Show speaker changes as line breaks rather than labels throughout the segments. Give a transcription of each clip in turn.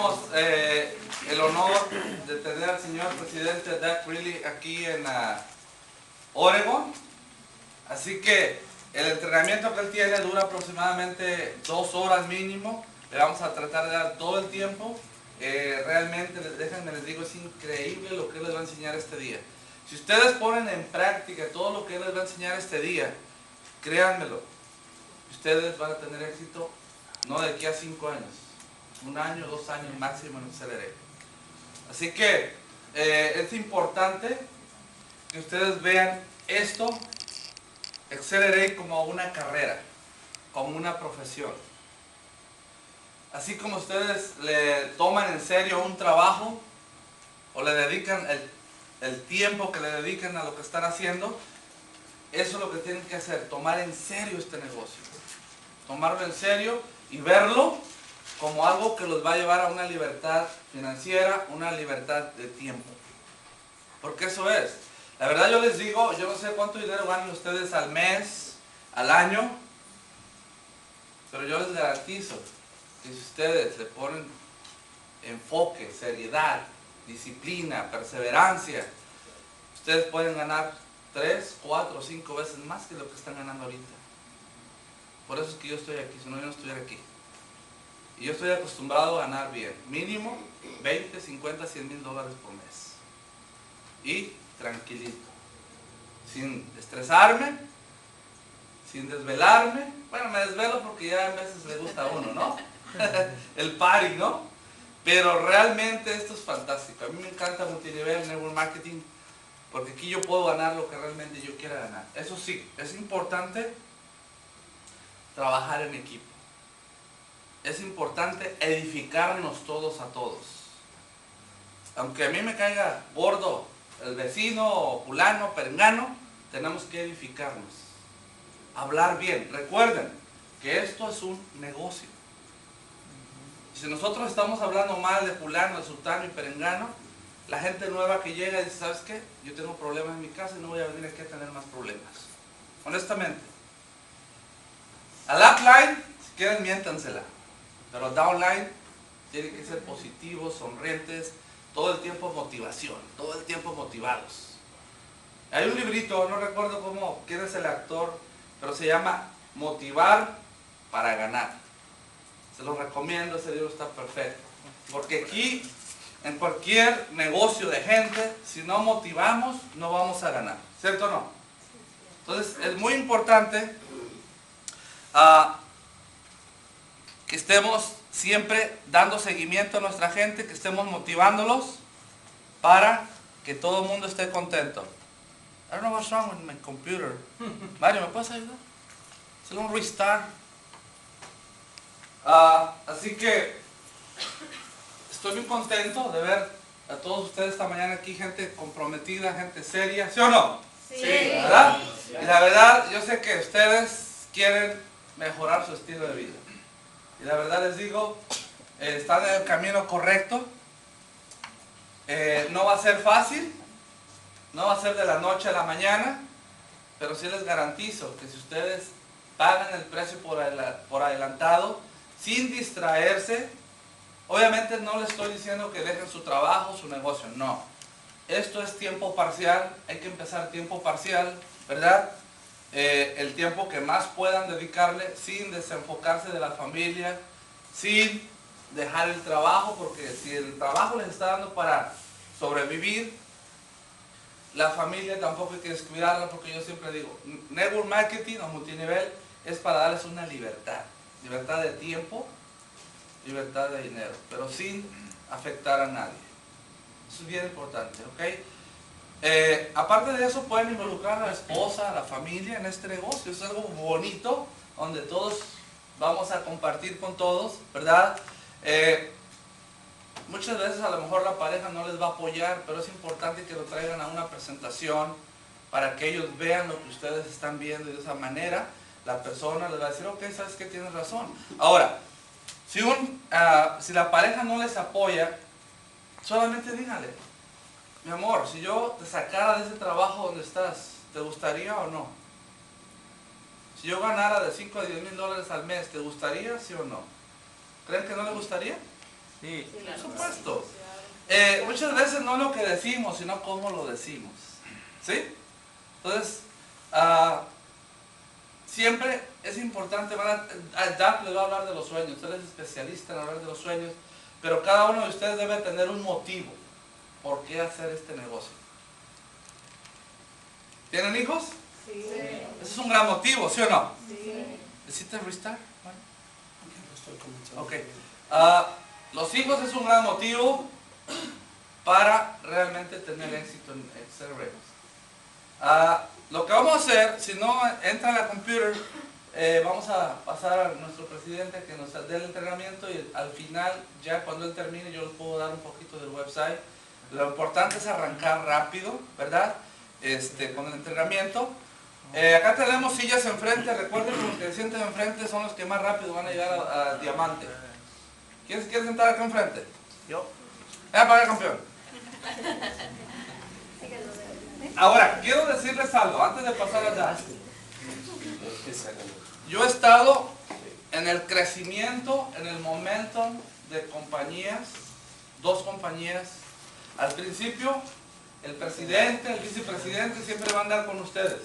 tenemos el honor de tener al señor presidente Doug Greeley aquí en Oregon. Así que el entrenamiento que él tiene dura aproximadamente 2 horas mínimo. Le vamos a tratar de dar todo el tiempo. Realmente, déjenme les digo, es increíble lo que él les va a enseñar este día. Si ustedes ponen en práctica todo lo que él les va a enseñar este día, créanmelo, ustedes van a tener éxito no de aquí a 5 años, 1 año, 2 años máximo en Accelerate. Así que es importante que ustedes vean esto, Accelerate, como una carrera, como una profesión. Así como ustedes le toman en serio un trabajo o le dedican el tiempo que le dedican a lo que están haciendo, eso es lo que tienen que hacer, tomar en serio este negocio. Tomarlo en serio y verlo como algo que los va a llevar a una libertad financiera, una libertad de tiempo. Porque eso es. La verdad yo les digo, yo no sé cuánto dinero ganan ustedes al mes, al año, pero yo les garantizo que si ustedes le ponen enfoque, seriedad, disciplina, perseverancia, ustedes pueden ganar 3, 4, 5 veces más que lo que están ganando ahorita. Por eso es que yo estoy aquí, si no yo no estuviera aquí. Y yo estoy acostumbrado a ganar bien, mínimo 20, 50, 100 mil dólares por mes. Y tranquilito, sin estresarme, sin desvelarme. Bueno, me desvelo porque ya a veces le gusta a uno, ¿no? El party, ¿no? Pero realmente esto es fantástico. A mí me encanta multinivel, network marketing, porque aquí yo puedo ganar lo que realmente yo quiera ganar. Eso sí, es importante trabajar en equipo. Es importante edificarnos todos a todos. Aunque a mí me caiga gordo el vecino, fulano, perengano, tenemos que edificarnos. Hablar bien. Recuerden que esto es un negocio. Si nosotros estamos hablando mal de fulano, de sultano y perengano, la gente nueva que llega y dice, ¿sabes qué? Yo tengo problemas en mi casa y no voy a venir aquí a tener más problemas. Honestamente. Al upline, si quieren, miéntansela. Pero downline, tienen que ser positivos, sonrientes, todo el tiempo motivación, todo el tiempo motivados. Hay un librito, no recuerdo quién es el actor, pero se llama Motivar para Ganar. Se lo recomiendo, ese libro está perfecto. Porque aquí, en cualquier negocio de gente, si no motivamos, no vamos a ganar. ¿Cierto o no? Entonces, es muy importante que estemos siempre dando seguimiento a nuestra gente, que estemos motivándolos para que todo el mundo esté contento. I don't know what's wrong with my computer. Mario, ¿me puedes ayudar? Hacerle un restart. Así que estoy muy contento de ver a todos ustedes esta mañana aquí, gente comprometida, gente seria, ¿sí o no?
Sí.
¿Verdad? Y la verdad, yo sé que ustedes quieren mejorar su estilo de vida. Y la verdad les digo, están en el camino correcto. No va a ser fácil, no va a ser de la noche a la mañana, pero sí les garantizo que si ustedes pagan el precio por adelantado, sin distraerse, obviamente no les estoy diciendo que dejen su trabajo, su negocio, no. Esto es tiempo parcial, hay que empezar tiempo parcial, ¿verdad? El tiempo que más puedan dedicarle sin desenfocarse de la familia, sin dejar el trabajo, porque si el trabajo les está dando para sobrevivir, la familia tampoco hay que descuidarla, porque yo siempre digo, network marketing o multinivel es para darles una libertad de tiempo, libertad de dinero, pero sin afectar a nadie. Eso es bien importante, ¿ok? Aparte de eso, pueden involucrar a la esposa, a la familia en este negocio. Es algo bonito, donde todos vamos a compartir con todos, ¿verdad? Muchas veces a lo mejor la pareja no les va a apoyar, pero es importante que lo traigan a una presentación para que ellos vean lo que ustedes están viendo, y de esa manera la persona les va a decir, ok, sabes que tienes razón. Ahora, si la pareja no les apoya, solamente díganle, mi amor, si yo te sacara de ese trabajo donde estás, ¿te gustaría o no? Si yo ganara de 5 a 10 mil dólares al mes, ¿te gustaría, sí o no? ¿Creen que no le gustaría?
Sí.
Por supuesto. Muchas veces no lo que decimos, sino cómo lo decimos. ¿Sí? Entonces, siempre es importante, Doug les va a hablar de los sueños, usted es especialista en hablar de los sueños, pero cada uno de ustedes debe tener un motivo por qué hacer este negocio. ¿Tienen hijos?
Sí.
Ese es un gran motivo, ¿sí o no?
Sí.
¿Necesitan restart? Ok. Los hijos es un gran motivo para realmente tener éxito en Accelerate. Lo que vamos a hacer, si no entra en la computer, vamos a pasar a nuestro presidente que nos dé el entrenamiento y al final, ya cuando él termine, yo les puedo dar un poquito del website. Lo importante es arrancar rápido, ¿verdad? Con el entrenamiento. Acá tenemos sillas enfrente, recuerden que los que se sienten enfrente son los que más rápido van a llegar a diamante. ¿Quién se quiere sentar acá enfrente?
Yo.
Para el campeón. Ahora, quiero decirles algo, antes de pasar allá. Yo he estado en el crecimiento, en el momentum de compañías, 2 compañías. Al principio, el presidente, el vicepresidente siempre va a andar con ustedes.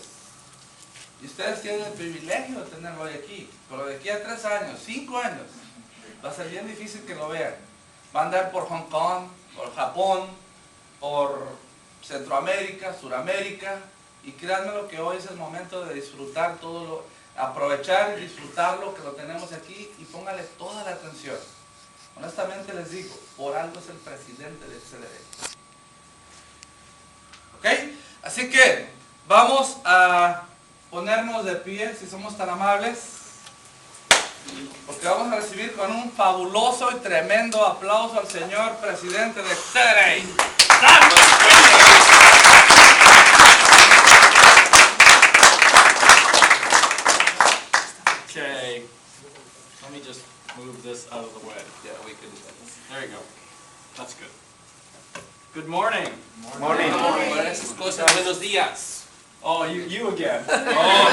Y ustedes tienen el privilegio de tenerlo hoy aquí. Pero de aquí a 3 años, 5 años, va a ser bien difícil que lo vean. Va a andar por Hong Kong, por Japón, por Centroamérica, Suramérica. Y créanme lo que hoy es el momento de disfrutar todo aprovechar y disfrutar lo que lo tenemos aquí y póngale toda la atención. Honestamente les digo, por algo es el presidente de Accelerate. ¿Ok? Así que vamos a ponernos de pie, si somos tan amables, porque vamos a recibir con un fabuloso y tremendo aplauso al señor presidente de Accelerate.
Okay. Let me just move this out of the way.
Yeah, we can do that.
There you go. That's good. Good morning.
Morning.
Buenos días.
Oh, you again. Oh,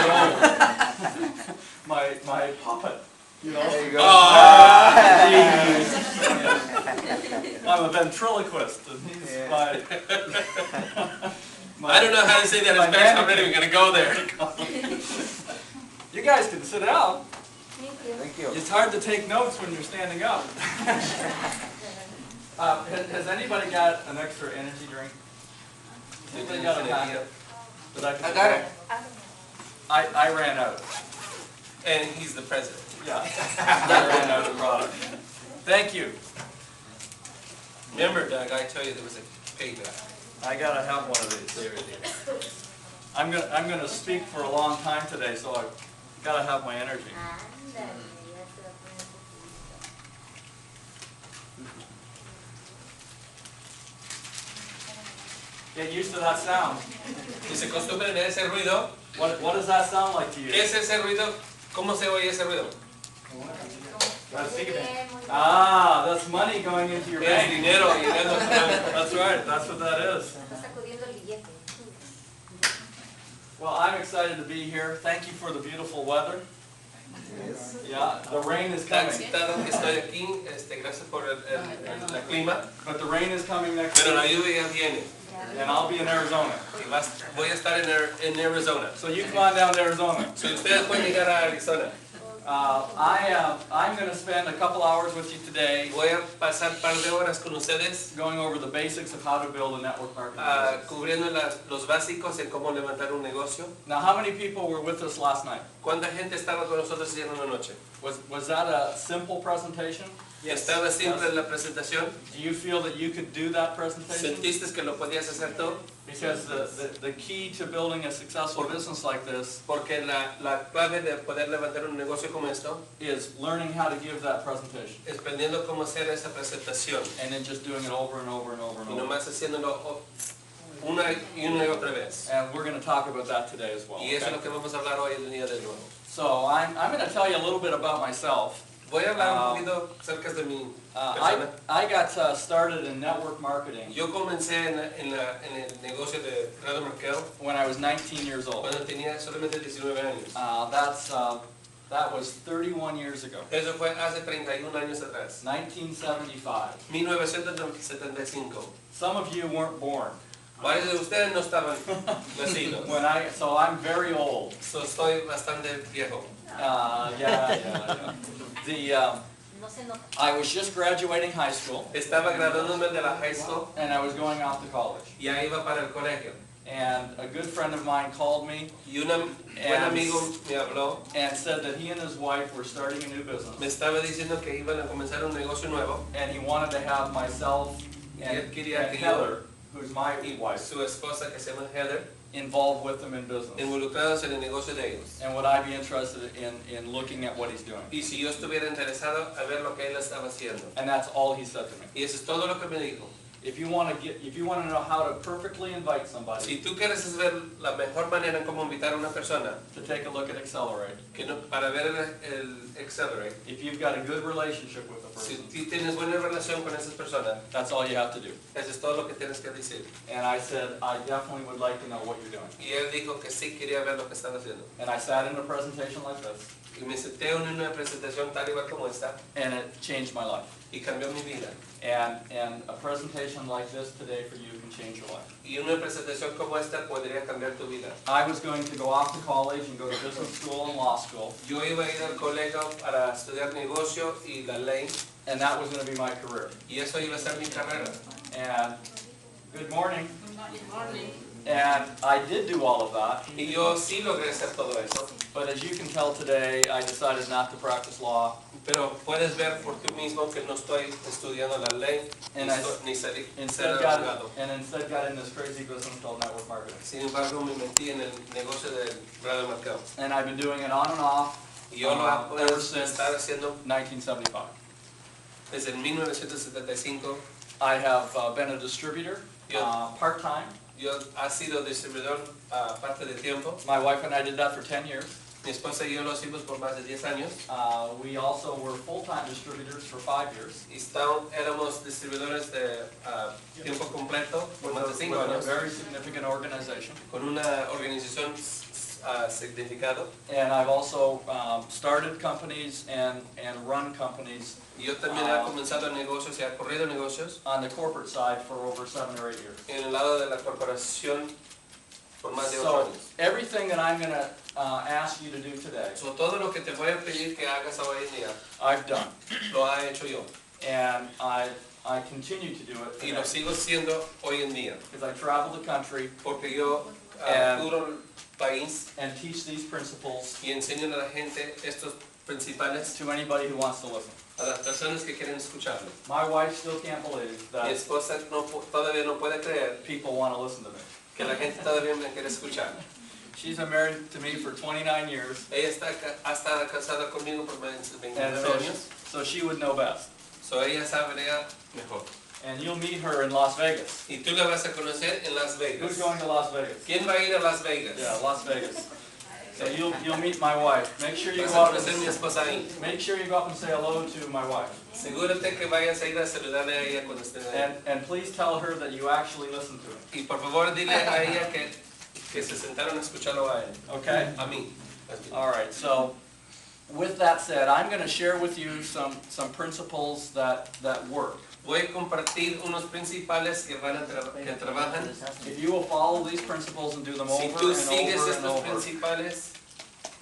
no. My puppet. You know?
There you go.
I'm a ventriloquist, and he's
Yeah.
my
I don't know how to say that in Spanish. I'm not even going to go there.
You guys can sit down.
Thank you.
It's hard to take notes when you're standing up. Has anybody got an extra energy drink? Anybody got a packet?
I got it.
I ran out.
And he's the president.
Yeah, I ran out of product. Thank you.
Remember, Doug, I told you there was a payback.
I gotta have one of these.
There it is.
I'm gonna speak for a long time today, so I gotta have my energy. Get used to that sound.
Si se acostumbran a ese ruido,
What does that sound like to you?
¿qué es ese ruido? ¿Cómo se oye ese ruido?
Ah, that's money going into your
Es
bank.
dinero llegando a tu banco.
That's right, that's what that is. Well, I'm excited to be here. Thank you for the beautiful weather. Yeah, the rain is
Tan
coming.
excitado que estoy aquí, gracias por el clima,
But the rain is coming next
pero la
week,
lluvia ya viene.
and I'll be in Arizona.
Y voy a estar en Arizona.
So you come on down to Arizona.
Si ustedes pueden llegar a Arizona,
I'm going to spend a couple hours with you today
voy a pasar un par de horas con ustedes
going over the basics of how to build a network marketing business.
cubriendo los básicos en cómo levantar un negocio.
Now, how many people were with us last night?
¿Cuánta gente estaba con nosotros ayer en la noche?
Was that a simple presentation?
¿Estaba simple la presentación?
Do you feel that you could do that presentation?
¿Sentiste que lo podías hacer tú?
Because the key to building a successful business like this
Porque la clave de poder levantar un negocio como esto
is learning how to give that presentation
es aprendiendo cómo hacer esa presentación
and then just doing it over and over and over and
y
over.
nomás haciéndolo una y otra vez.
And we're going to talk about that today as well.
Y eso es
okay?
lo que vamos a hablar hoy el día de nuevo.
So I'm going to tell you a little bit about myself.
Voy a hablar un poquito acerca de mi
I
persona.
got started in network marketing
Yo comencé en el negocio de radio mercado
when I was 19 years old.
cuando tenía solamente 19 años.
That was 31 years ago,
Eso fue hace 31 años atrás.
1975.
1975.
Some of you weren't born.
Varios de ustedes no estaban nacidos.
So I'm very old.
So, estoy bastante viejo.
I was just graduating high school,
Estaba graduándome de la high school
and I was going off to college.
y ahí iba para el colegio.
And a good friend of mine called me
Y un buen amigo me habló,
and said that he and his wife were starting a new
me
business.
estaba diciendo que iban a comenzar un negocio nuevo.
And he wanted to have myself
Y él quería que yo,
Heather, who's my wife,
su esposa que se llama Heather,
involved with them in business.
involucrados en el negocio de ellos.
And would I be interested in looking at what he's doing?
Y si yo estuviera interesado a ver lo que él estaba haciendo.
And that's all he said to me.
Y eso es todo lo que me dijo.
If you want to know how to perfectly invite somebody
Si tú quieres saber la mejor manera en cómo invitar a una persona
to take a look at Accelerate,
que no, para ver el Accelerate,
if you've got a good relationship with the
si
person,
tú tienes buena relación con esas personas,
that's all you have to do.
eso es todo lo que tienes que decir.
And I said, I definitely would like to know what you're doing.
Y él dijo que sí quería ver lo que están haciendo.
And I sat in a presentation like this,
Y me senté en una presentación tal igual como esta
and it changed my life.
y cambió mi vida.
And a presentation like this today for you can change your life.
Y una presentación como esta podría cambiar tu vida.
I was going to go off to college and go to business school and law school,
Yo iba a ir al colegio para estudiar negocio y la ley,
and that was going to be my career.
y eso iba a ser mi carrera.
And good morning. And I did do all of that,
Y yo sí logré hacer todo eso.
but as you can tell today, I decided not to practice law,
Pero puedes ver por ti mismo que no estoy estudiando la ley
And
ni ser
instead
abogado.
got in this crazy business called network marketing.
Sin embargo, me metí en el negocio del radio mercado.
And I've been doing it on and off
Y yo lo
ever
puedo
since
estar haciendo
1975.
desde el 1975.
I have been a distributor, part-time.
Yo he sido distribuidor parte de tiempo.
My wife and I did that for 10 years.
Mi esposa y yo lo hicimos por más de 10 años.
We also were full-time distributors for 5 years.
Y éramos distribuidores de tiempo completo por más de 5
With a
años.
very significant organization.
Con una organización significado.
And I've also started companies and run companies
Y yo también he comenzado negocios y he corrido negocios
on the corporate side for over 7 or 8 years.
en el lado de la corporación por más de 8
So
años.
everything that I'm going to ask you to do today,
So, todo lo que te voy a pedir que hagas hoy en día,
I've done.
lo he hecho yo.
And I continue to do it
Y
today.
lo sigo haciendo hoy en día.
Because I travel the country
Porque yo
And-
cubro el país
and teach these principles
y enseño a la gente estos principales
to anybody who wants to listen.
a las personas que quieren escucharlo.
My wife still can't believe
Mi
that
esposa todavía no puede creer
people want to listen to me.
que la gente todavía me quiere escuchar.
She's been married to me for 29 years,
Ella ha estado casada conmigo por más de
and
29 años,
so she would know best.
so ella sabría mejor.
And you'll meet her in Las Vegas.
Y tú la vas a conocer en Las
Who's
Vegas.
going to Las Vegas?
¿Quién va a ir a Las Vegas?
Yeah, Las Vegas. So you'll meet my wife. Make sure you
Vas
go
a
out
conocer a mi
and
esposa ahí.
make sure you go up and say hello to my wife.
Asegúrate que vayas a ir a saludarle a ella cuando estés ahí.
And please tell her that you actually listen to me.
Y por favor dile a ella que se sentaron a escucharlo a él.
Okay?
A mí.
All right. So with that said, I'm going to share with you some principles that work.
Voy a compartir unos principales que trabajan.
If you will follow these principles and do them
Si
over
tú
and
sigues
over and
estos
over
principales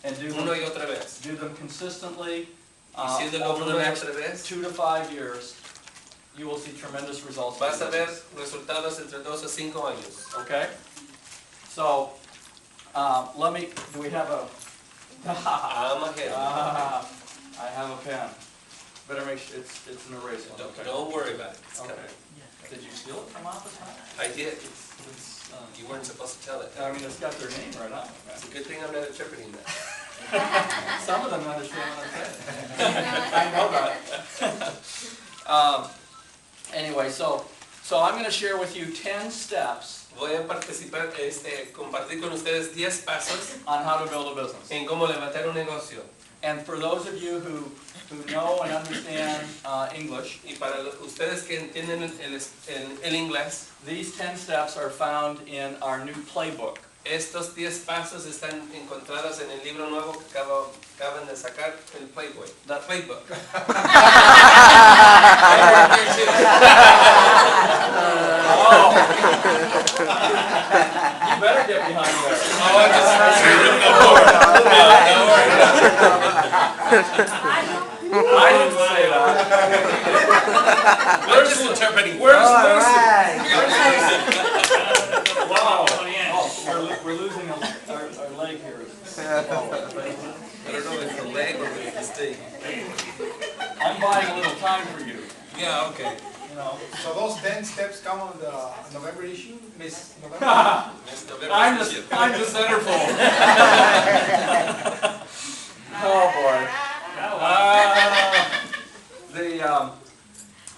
and do
uno
them,
y otra vez,
do them consistently
Haciéndolo
over the
una y
next
otra vez,
2 to 5 years, you will see tremendous results. in
vas a
your
ver
business.
resultados entre 2 a 5 años.
Okay? So, do we have a, I have a pen. Better make sure it's an eraser. Okay.
Don't worry about it. It's
Okay.
coming.
Did you steal it from office?
I did.
It's,
You weren't supposed to tell it.
I mean, it's got their name right on it.
It's a good thing I'm not interpreting that.
Some of them understand what I'm saying. I know that. Anyway, so I'm going to share with you 10 steps
Voy a compartir con ustedes 10 pasos
on how to build a business.
en cómo levantar un negocio.
And for those of you who know and understand English,
Y para ustedes que entienden el inglés,
these 10 steps are found in our new playbook.
Estos 10 pasos están encontrados en el libro nuevo que acaban de sacar, el Playboy. The Playbook.
Oh. You better get behind there.
Oh, I just
I didn't say that.
We're just interpreting.
Where's
All
Lucy?
right.
Wow. Oh, we're losing our leg here.
I don't know if it's the leg or if it's the...
I'm buying a little time for you.
Yeah, okay.
You know.
So those 10 steps come on the November issue, Miss November?
I'm the centerfold. Oh boy.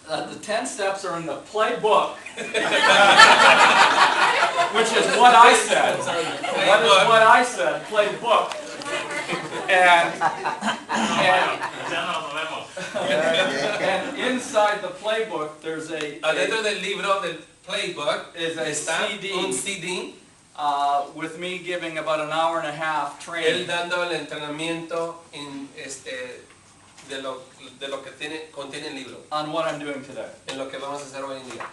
The 10 steps are in the playbook, which is what I said. That is what I said, playbook. And inside the playbook, there's
Adentro del libro del Playbook
is a
está
CD.
un CD.
With me giving about an hour and a half
Él
training
dando el entrenamiento de lo que contiene el libro,
on what I'm doing today.
en lo que vamos a hacer hoy en día.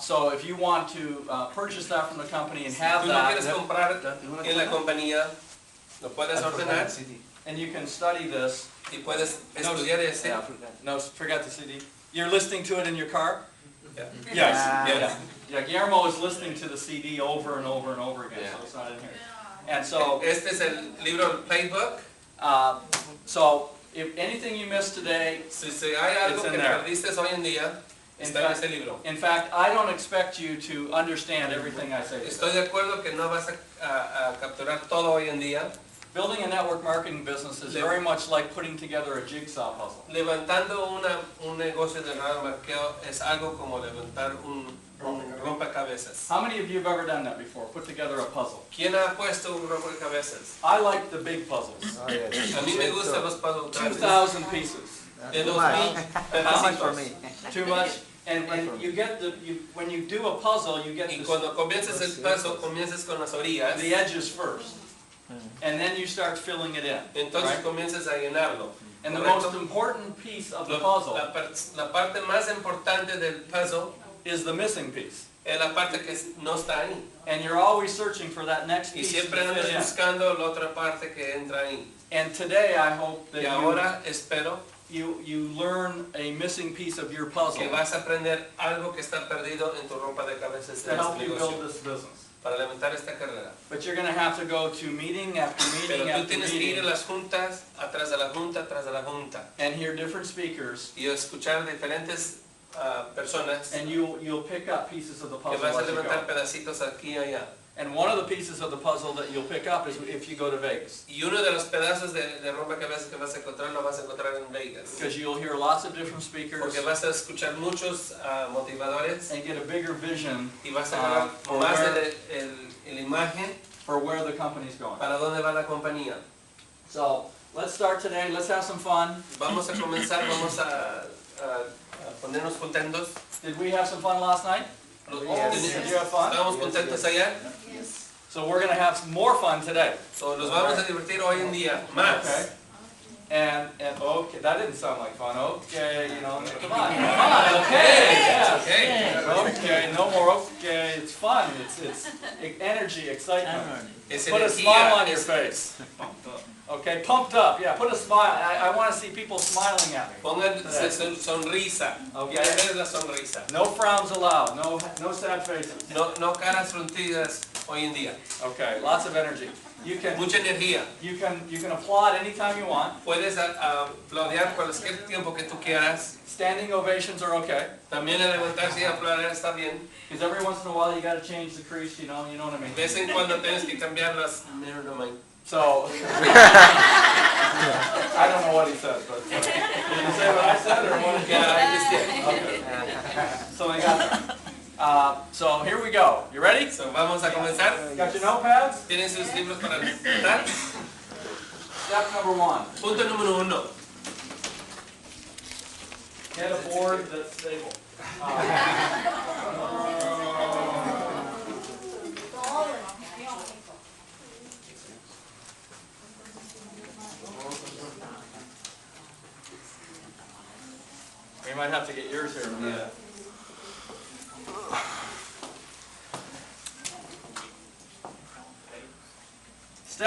So if you want to purchase that from the company and have
Tú lo
that,
quieres comprar en la compañía, lo puedes ordenar
and you can study this.
y puedes estudiar ese.
No, forget the CD. You're listening to it in your car?
Yeah.
Yes.
Yes.
Yeah, Guillermo is listening to the CD over and over and over again, so it's not in here. And so,
Este es el libro Playbook.
so if anything you missed today,
Si hay algo
It's in
que
there.
perdiste hoy en día,
In
está en
fact-
ese libro.
in fact, I don't expect you to understand everything I say.
Estoy de acuerdo que no vas a capturar todo hoy en día.
Building a network marketing business is very much like putting together a jigsaw puzzle.
Levantando un negocio de marqueo es algo como levantar un rompecabezas.
How many of you have ever done that before? Put together a puzzle.
¿Quién ha puesto un rompecabezas?
I like the big puzzles.
Oh, yes.
A mí me gustan los puzzles grandes.
2,000 pieces.
De
Too
2000
much. How much for
pedacitos.
me?
Too much? And you get when you do a puzzle, you get
Y cuando comienzas el paso, comienzas con las orillas.
the edges first. And then you start filling it in.
Entonces
Right?
comienzas a llenarlo.
And the
¿correcto?
most important piece of the
La
puzzle
parte más importante del puzzle
is the missing piece.
es la parte que no está ahí.
And you're always searching for that next
Y
piece to
siempre andas
fit in.
buscando la otra parte que entra ahí.
And today I hope
Y
that
ahora espero
you learn a missing piece of your puzzle
que vas a aprender algo que está perdido en tu rompecabezas
to
de
help
este
you
negocio
build this business.
para levantar esta carrera.
But you're going to have to go to meeting after
Pero
meeting
tú
after
tienes que ir a
meeting
las juntas, atrás de la junta, atrás de la junta,
and hear different speakers,
y escuchar diferentes personas
and you'll pick up pieces of the
que
puzzle
vas a
as you
levantar
go.
pedacitos aquí y allá.
And one of the pieces of the puzzle that you'll pick up is if you go to Vegas,
Y uno de los pedazos de rompecabezas que vas a encontrar lo vas a encontrar en Vegas.
because you'll hear lots of different speakers
Porque vas a escuchar muchos motivadores
and get a bigger vision
y vas a ganar
for
más
where-
de la imagen
for where the company's going.
para dónde va la compañía.
So let's start today. Let's have some fun.
Vamos a comenzar, vamos a ponernos contentos.
Did we have some fun last night? Did you have fun?
¿Estamos contentos allá?
So we're going to have some more fun today.
So, nos vamos a divertir hoy en día más.
Okay. And okay, that didn't sound like fun. Okay, you know, come on, okay, yes. Okay, no more okay. It's fun. It's energy, excitement.
Es
Put a
energía,
smile on your
es-
face. Okay, pumped up. Yeah, put a smile. I want to see people smiling at me.
Pongan sonrisa.
Okay.
Quiero ver la sonrisa.
No frowns allowed. No sad faces.
No caras fruncidas hoy en día.
Okay, lots of energy. You can
Mucha energía.
applaud anytime you want.
Puedes aplaudir cualquier tiempo que tú quieras.
Standing ovations are okay.
También el levantarse y aplaudir está bien.
Because every once in a while you got to change the crease. You know what I mean.
De vez en cuando tienes que cambiar las... Never mind.
So, I don't know what he said, but did you say what I said or what?
Yeah, I just did.
Okay. So we got that. So here we go. You ready?
So, vamos a comenzar.
Got your notepads?
¿Tienen sus libros para anotar?
Step number 1.
Punto número 1.
Get a board that's stable.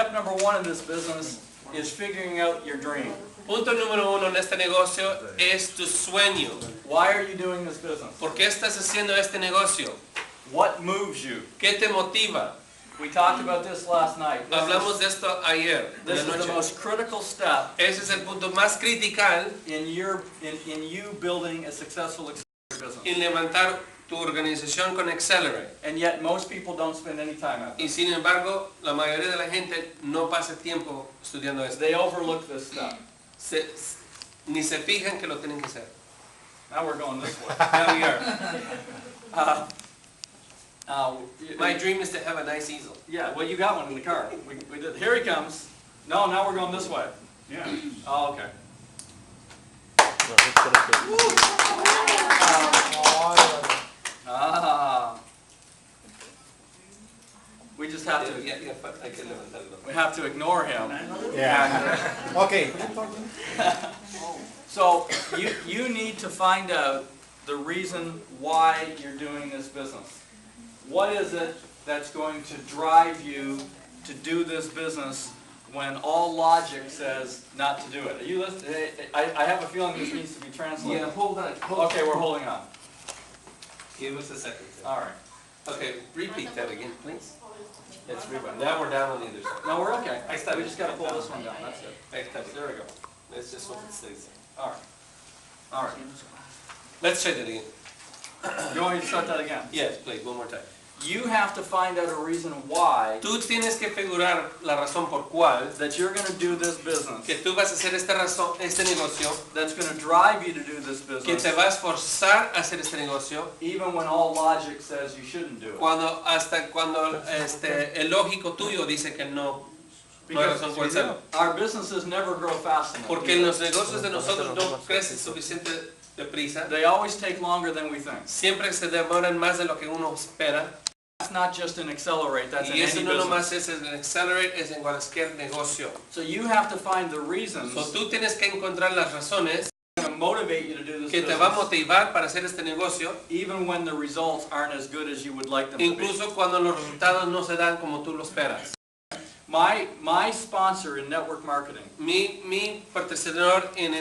Step number 1 in this business is figuring out your dream.
Punto número 1 en este negocio es tu sueño.
Why are you doing this business?
¿Por qué estás haciendo este negocio?
What moves you?
¿Qué te motiva?
We talked about this last night.
Hablamos de esto ayer.
This is the most critical step
Ese es el punto más critical
in you building a successful business.
en levantar tu organización con Accelerate.
And yet most people don't spend any time at it.
Y sin embargo, la mayoría de la gente no pasa tiempo estudiando esto.
They overlook this stuff.
Ni se fijan que lo tienen que hacer.
Now we're going this way.
Now we are. My
My
dream is to have a nice easel.
Yeah, well, you got one in the car. We did. Here he comes. No, now we're going this way. Yeah. Oh, okay. We just have to.
Hay que levantarlo.
We have to ignore him.
Yeah. Okay.
So you need to find out the reason why you're doing this business. What is it that's going to drive you to do this business when all logic says not to do it? Are you listening? I have a feeling this needs to be translated.
Yeah, hold on.
Okay, we're holding on.
Give us a second.
All right.
Okay, repeat that again, please.
Let's rewind.
Now we're down on the other side.
No, we're okay. We just got to pull this one down. That's it.
Ahí está bien.
There we go.
Let's just hope it stays.
All right. All right.
Let's try that again.
You want me to start that again?
Yes, please, one more time.
You have to find out a reason why
Tú tienes que figurar la razón por cuál
that you're going to do this business.
que tú vas a hacer este negocio,
That's going to drive you to do this
que
business.
te vas a forzar a hacer este negocio,
Even when all logic says you shouldn't do it.
hasta cuando el lógico tuyo dice que no hay razón por hacerlo.
Our businesses never grow fast enough.
Porque los negocios de nosotros no crecen suficiente deprisa.
They always take longer than we think.
Siempre se demoran más de lo que uno espera.
That's not just an accelerate, that's in
Y eso
any
no
business.
nomás es en Accelerate, es en cualquier negocio.
So you have to find the reasons
So, tú tienes que encontrar las razones
that are going to motivate you to do this
que te va a
business,
motivar para hacer este negocio,
even when the results aren't as good as you would like them to be.
incluso cuando los resultados no se dan como tú lo esperas.
My sponsor in network marketing
Mi patrocinador en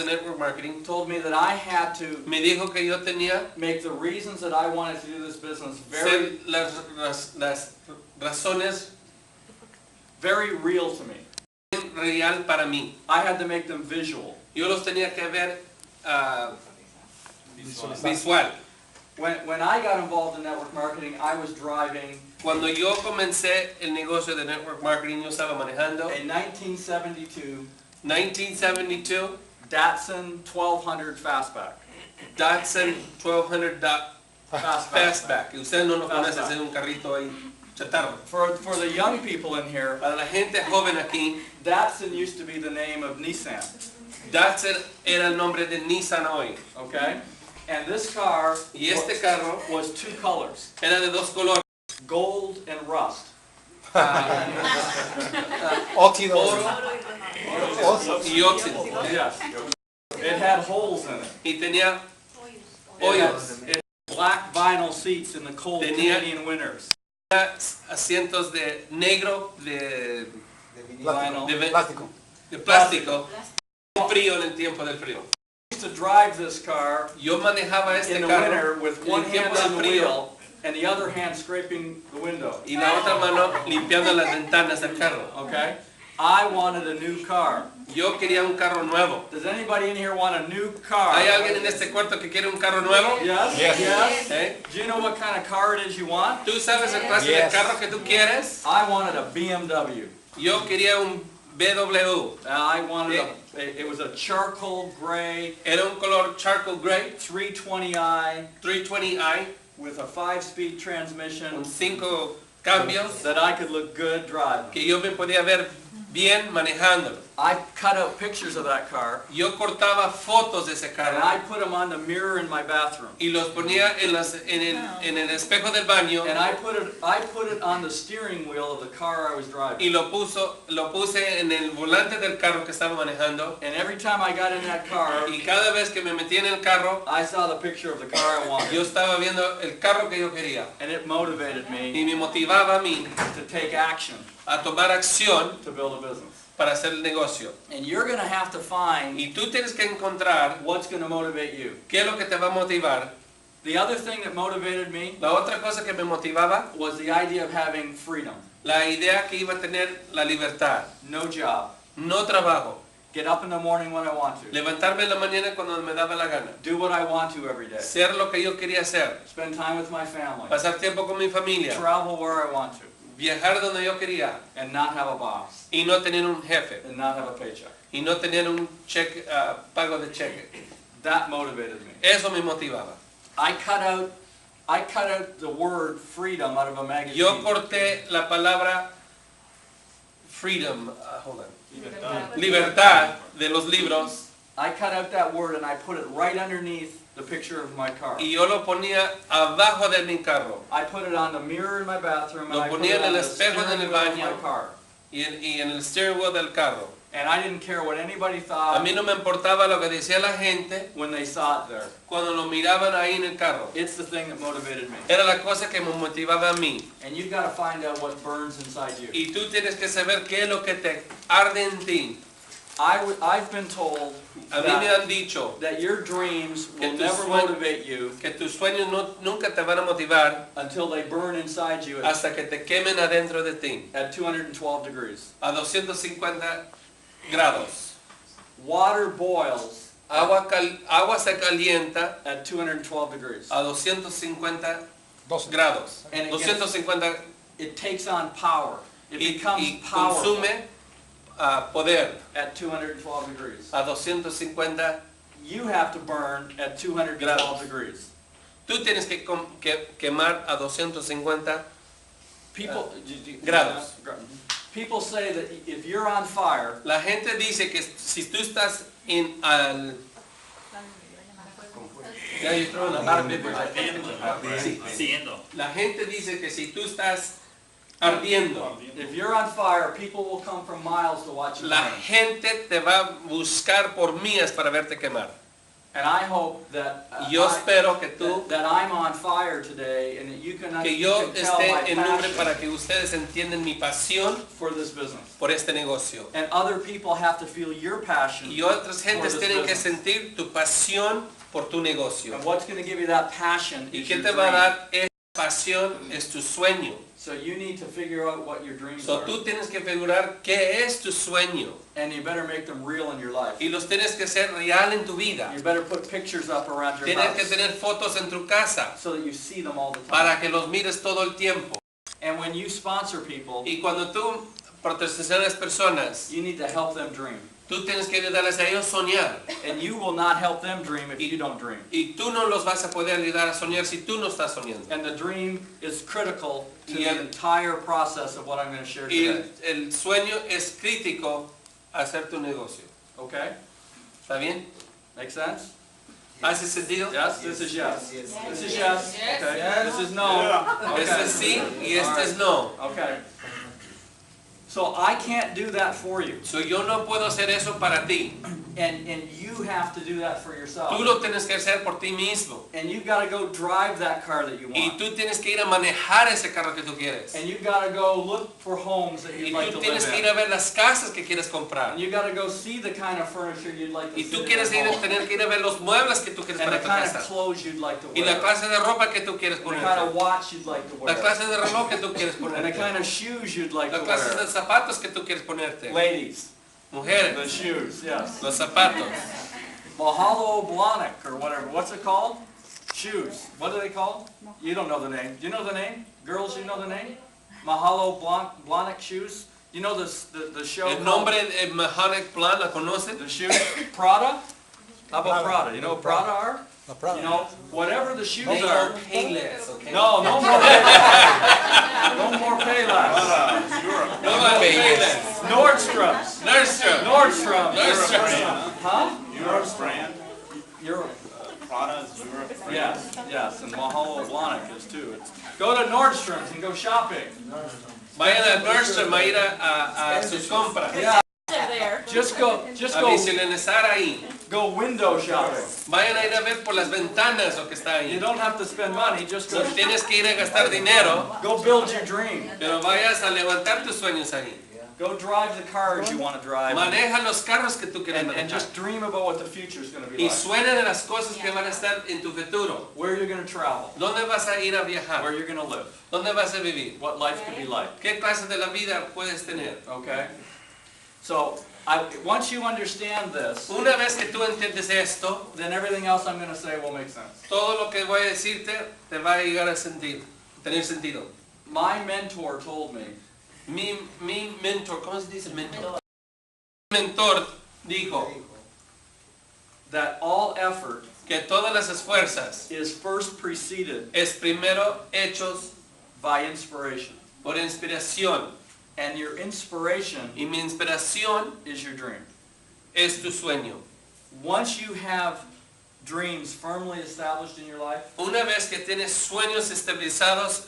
network marketing
told me that I had to
me dijo que yo tenía
make the reasons that I wanted to do this business
ser las razones
very real to me.
real para mí.
I had to make them visual.
Yo los tenía que ver visual.
When I got involved in network marketing, I was driving
Cuando yo comencé el negocio de network marketing, yo estaba manejando
a 1972
1972
Datsun 1200 Fastback.
Datsun 1200
Fastback.
Fastback. Y ustedes no lo conocen, es un carrito ahí chatarro.
For the young people in here,
Para la gente joven aquí,
Datsun used to be the name of Nissan.
Datsun era el nombre de Nissan hoy.
Okay? And this car
Y este carro
was two colors,
era de dos colores,
gold and rust.
Óxido.
oro y óxido.
Yes. It had holes in it.
Y tenía
It had
hoyos.
black vinyl seats in the cold
Tenía-
Canadian winters.
Tenía asientos de negro, de
Vinyl.
Plástico.
plástico. Frío en el tiempo del frío.
I used to drive this car
Yo manejaba este
in the
carro
winter with
en
one
el
hand
tiempo
on
del
the
frío
wheel and the other hand scraping the window.
y la otra mano limpiando las ventanas del carro.
Okay? I wanted a new car.
Yo quería un carro nuevo.
Does anybody in here want a new car?
¿Hay alguien en este cuarto que quiere un carro nuevo?
Yes?
Yes.
Yes?
¿Eh?
Do you know what kind of car it is you want?
¿Tú sabes el clase de
Yes.
carro que tú quieres?
I wanted a BMW.
Yo quería un BMW.
I wanted it was a charcoal gray
Era un color charcoal gray,
320i
320i,
with a 5-speed transmission
con 5 cambios,
that I could look good driving.
que yo me podía ver bien manejándolo.
I cut out pictures of that car
yo cortaba fotos de ese
and
carro
I put them on the mirror in my bathroom.
y los ponía en el espejo del baño
And I put it on the steering wheel of the car I was driving.
y lo puse en el volante del carro que estaba manejando.
And every time I got in that car,
Y cada vez que me metía en el carro,
I saw the picture of the car I wanted.
yo estaba viendo el carro que yo quería.
And it motivated me
Y me motivaba a mí
to take action
a tomar acción
to build a business.
para hacer el negocio.
And you're going to have to find
Y tú tienes que encontrar
what's going to motivate you.
qué es lo que te va a motivar.
The other thing that motivated me
La otra cosa que me motivaba,
was the idea of having freedom.
la idea que iba a tener la libertad,
No job.
no trabajo,
Get up in the morning when I want to.
levantarme en la mañana cuando me daba la gana,
Do what I want to every day.
ser lo que yo quería hacer,
Spend time with my family.
pasar tiempo con mi familia,
Travel where I want to.
viajar donde yo quería
And not have a boss.
y no tener un jefe
And not have a paycheck.
y no tener un cheque, pago de cheque.
That motivated me.
Eso me motivaba.
I cut out the word freedom out of a magazine.
Yo corté la palabra freedom, hold on, libertad de los libros
I cut out that word and I put it right underneath the picture of my car.
y yo lo ponía abajo de mi carro
I put it on the mirror in my bathroom and
Lo
I put
ponía
it
en
on
el
the
espejo
steering
en el
wheel of
baño.
my car.
y en el steering wheel del carro.
And I didn't care what anybody
A
thought
mí no me importaba lo que decía la gente
when they saw it there.
cuando lo miraban ahí en el carro.
It's the thing that motivated me.
Era la cosa que me motivaba a mí.
And you've got to find out what burns inside you.
Y tú tienes que saber qué es lo que te arde en ti.
I've been told
A mí me
that,
han dicho
that your dreams
Que
will
tus
never
sueños-
motivate you
que tus sueños nunca te van a motivar
until they burn inside you
hasta que te quemen adentro de ti
at 212 degrees.
a 250 grados.
Water boils
Agua se calienta
at 212 degrees.
a 250
12.
grados.
And it gets-
250
It takes on power. It
y
becomes powerful
consume poder
at 212 degrees.
a 250.
You have to burn at 212
Grados.
degrees.
Tú tienes que quemar a 250.
People,
grados.
People say that if you're on fire,
La gente dice que si tú estás en al Ya, yo creo la parte, pues, la gente dice que si tú estás ardiendo,
if you're on fire, people will come from miles to watch you
la
burn.
gente te va a buscar por millas para verte quemar.
And I hope that
Yo espero que tú,
that I'm on fire today and that you can,
que
you
yo
can tell my
esté en nombre
passion
para que ustedes entiendan mi pasión
for this business.
por este negocio.
And other people have to feel your passion.
Y otras gentes
for this
tienen que
business.
sentir tu pasión por tu negocio.
And what's going to give you that passion
¿Y
is
qué
your
te va a
dream.
dar esa pasión? Es tu sueño.
So you need to figure out what your dreams
So
are.
tú tienes que figurar qué es tu sueño.
And you better make them real in your life.
Y los tienes que hacer real en tu vida.
You better put pictures up around your
Tienes que
house
tener fotos en tu casa
so that you see them all the time.
para que los mires todo el tiempo.
And when you sponsor people,
Y cuando tú proteges a las personas,
you need to help them dream.
tú tienes que ayudarles a ellos a soñar.
And you will not help them dream if you don't dream.
Y tú no los vas a poder ayudar a soñar si tú no estás soñando.
And the dream is critical to
Y
the
el-
entire process of what I'm going to share
Y
today.
el sueño es crítico a hacer tu negocio.
Okay?
¿Está bien?
Make sense?
¿Hace sentido?
Yes? This is yes. This is yes.
Yes.
Okay.
Yes.
This is no.
Este es sí y este es no.
Okay. So I can't do that for you.
So yo no puedo hacer eso para ti.
And you have to do that for yourself.
Tú lo tienes que hacer por ti mismo.
And you've got to go drive that car that you
Y
want.
tú tienes que ir a manejar ese carro que tú quieres.
And you've got to go look for homes that
Y
you'd like to
tú
live
tienes que ir
in.
a ver las casas que quieres comprar.
And you've got to go see the kind of furniture you'd like to
Y tú
sit
quieres
in at home.
tener que ir a ver los muebles que tú quieres
And
para
the
tu
kind of
casa.
clothes you'd like to
Y la
wear.
clase de ropa que tú quieres
And the kind of
ponerte.
watch you'd like to
La
wear.
clase de reloj que tú quieres
And the
ponerte.
kind of shoes you'd like
La
to
clase de
wear.
zapatos que tú quieres ponerte.
Ladies, the
Mujeres,
shoes, yes.
los zapatos.
Mahalo Blahnik or whatever. What's it called? Shoes. What are they called? You don't know the name. Do you know the name? Girls, you know the name? Mahalo Blahnik shoes. You know the show
El
called
nombre de Mahanic Plan, ¿la conocen?
the shoes? Prada? How about
Prada.
Prada? You know what Prada are?
No problem.
You know, whatever the shoes
They
are.
are payless, okay?
No more. No more Payless.
No más Payless.
Nordstrom's.
Nordstrom.
Nordstrom.
Nordstrom.
Huh?
Europe brand,
Europe.
Prada's Europe brand.
Yes, and Mahalo Blahnik is too. Go to Nordstrom's and go shopping.
Vayan a Nordstrom a ir a sus compras.
Yeah.
There.
Just go
A visibilizar ahí.
window shopping.
Vayan a ir a ver por las ventanas lo que está
You
ahí.
don't have to spend money, just
No
go,
tienes que ir a gastar dinero,
go build your dream.
pero vayas a levantar tus sueños ahí.
Go drive the cars you want to drive.
Maneja los carros que tú quieres
And
manejar.
just dream about what the future is going to be
Y
like.
sueña de las cosas que van a estar en tu futuro.
Where you're going to travel.
¿Dónde vas a ir a
Where
viajar?
you're going to live.
¿Dónde vas a vivir?
What life could be like.
¿Qué clase de la vida puedes tener?
Okay? So, once you understand this,
Una vez que tú entiendes esto,
then everything else I'm going to say will make sense.
todo lo que voy a decirte te va a llegar a tener sentido.
My mentor told me,
Mi mentor, ¿cómo se dice mentor? Mi mentor dijo
that all effort
que todas las esfuerzas
is first preceded
es primero hechos
by inspiration.
por inspiración.
And your inspiration
Y mi inspiración
is your dream.
es tu sueño.
Once you have dreams firmly established in your life,
Una vez que tienes sueños estabilizados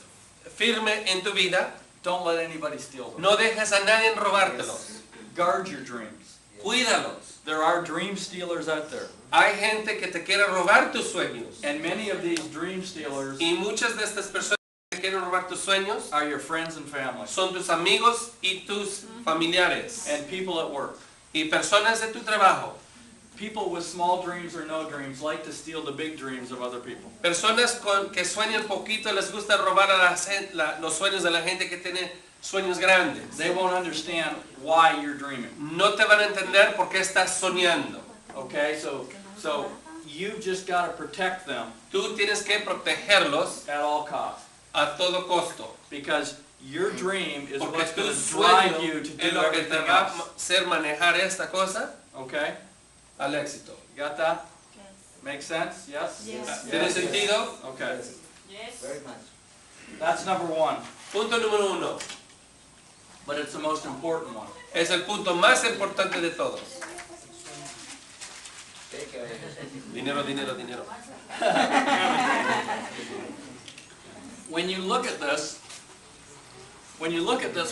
firme en tu vida,
don't let anybody steal them.
no dejes a nadie robártelos.
Guard your dreams.
Cuídalos.
There are dream stealers out there.
Hay gente que te quiere robar tus sueños.
And many of these dream stealers
Y muchas de estas personas que quieren robar tus sueños
are your friends and family.
son tus amigos y tus familiares.
And people at work.
Y personas de tu trabajo.
People with small dreams or no dreams like to steal the big dreams of other people.
Personas que sueñan poquito les gusta robar a los sueños de la gente que tiene sueños grandes.
They won't understand why you're dreaming.
No te van a entender por qué estás soñando.
Okay, so you've just got to protect them
Tú tienes que protegerlos
at all costs.
a todo costo.
Because your dream is
Porque
what's
tu
going to drive
sueño
you to
es
do
lo que te
everything
va a
else.
hacer manejar esta cosa
Okay?
al éxito.
You got that? Make sense? Yes?
Yes.
¿Tiene
Yes.
sentido?
Okay.
Yes.
Very much.
That's number one.
Punto número 1.
But it's the most important one.
Es el punto más importante de todos. Dinero, dinero, dinero.
When you look at this, what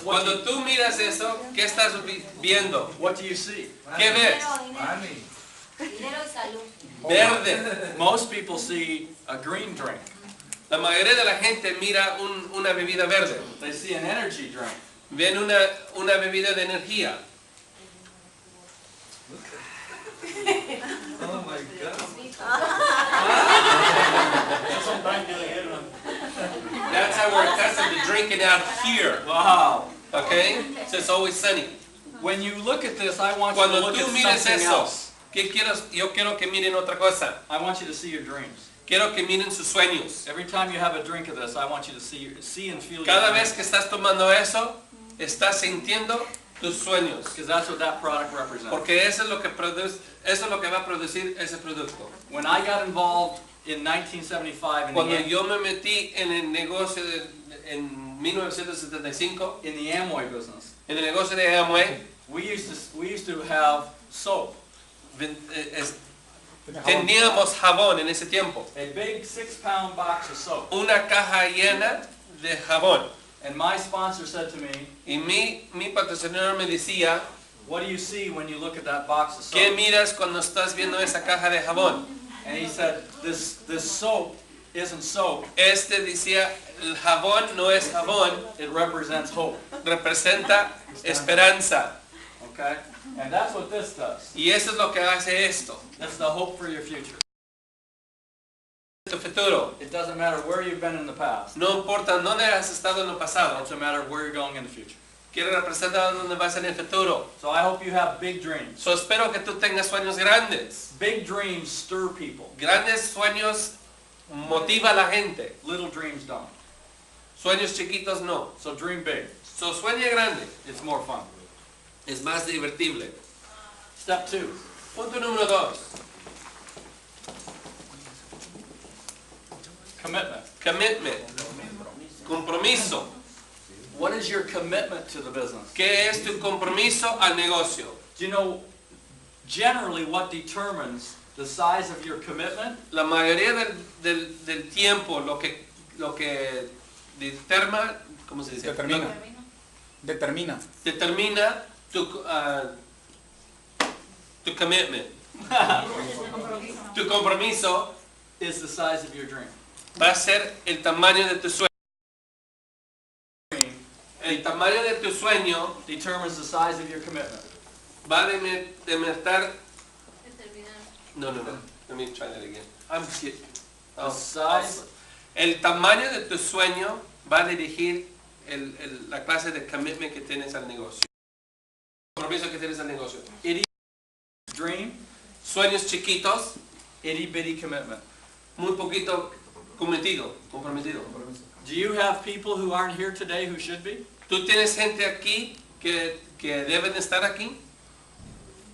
Cuando tú miras eso, ¿qué estás viendo?
do you see?
¿Qué ves?
Mami.
Dinero y salud.
Verde.
Most people see a green drink.
La mayoría de la gente mira una bebida verde.
They see an energy drink.
Ven una bebida de energía.
Oh my God.
That's how we're accustomed to drinking out here.
Wow.
Okay? So it's always sunny.
When you look at this, I want you to
Cuando
look
tú
at
mires
something
eso,
else.
yo quiero que miren otra cosa.
I want you to see your dreams.
Quiero que miren sus sueños.
Every time you have a drink of this, I want you to see and feel
Cada
your
vez que estás tomando eso, estás sintiendo tus sueños.
because that's what that product represents.
Porque eso es lo que produce, eso es lo que va a producir ese producto.
When I got involved in 1975
Cuando yo me metí en el negocio en 1975,
in the Amway business,
en el negocio de Amway,
we used to have soap,
teníamos jabón en ese tiempo.
a big 6-pound box of soap.
Una caja llena de jabón.
And my sponsor said to me,
Y mi patrocinador me decía,
"What do you see when you look at that box of
¿qué
soap?"
miras cuando estás viendo esa caja de jabón?
And he said, "This soap isn't soap.
Este decía, el jabón no es jabón,
It represents hope."
representa esperanza.
Okay? And that's what this does.
Y eso es lo que hace esto.
That's the hope for your future.
Tu futuro.
It doesn't matter where you've been in the past.
No importa dónde has estado en el
It
pasado.
doesn't matter where you're going in the future.
Quiere representar dónde vas en el futuro.
So I hope you have big dreams.
So espero que tú tengas sueños grandes.
Big dreams stir people.
Grandes sueños motiva a la gente.
Little dreams don't.
Sueños chiquitos no.
So dream big.
So sueña grande.
It's more fun.
Es más divertible.
Step 2.
Punto número 2.
Commitment.
Commitment. Compromiso.
What is your commitment to the business?
¿Qué es tu compromiso al negocio?
Do you know generally what determines the size of your commitment?
La mayoría del tiempo lo que determina, ¿cómo se dice?
Determina. Determina.
Determina tu commitment. Tu compromiso
Is the size of your dream.
va a ser el tamaño de tu sueño. El tamaño de tu sueño
Determines the size of your commitment.
va a determinar. No. Let me try that again.
The size.
El tamaño de tu sueño va a dirigir la clase de commitment que tienes al negocio. El compromiso que tienes al negocio.
Itty dream,
Sueños chiquitos,
itty bitty commitment.
muy poquito comprometido.
Do you have people who aren't here today who should be?
¿Tú tienes gente aquí que deben de estar aquí?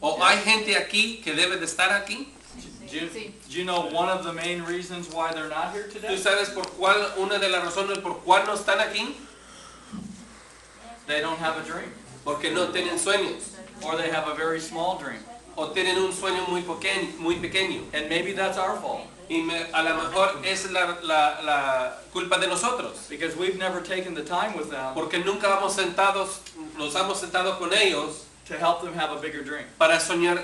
¿O hay gente aquí que debe de estar aquí?
Do you know one of the main reasons why they're not here
¿Tú
today?
sabes una de las razones por cuál no están aquí?
They don't have a dream.
Porque no tienen sueños.
Or they have a very small dream.
O tienen un sueño muy pequeño.
And maybe that's our fault.
Y a lo mejor es la culpa de nosotros.
Because we've never taken the time with them
Porque nunca nos hemos sentado con ellos
to help them have a bigger dream.
para soñar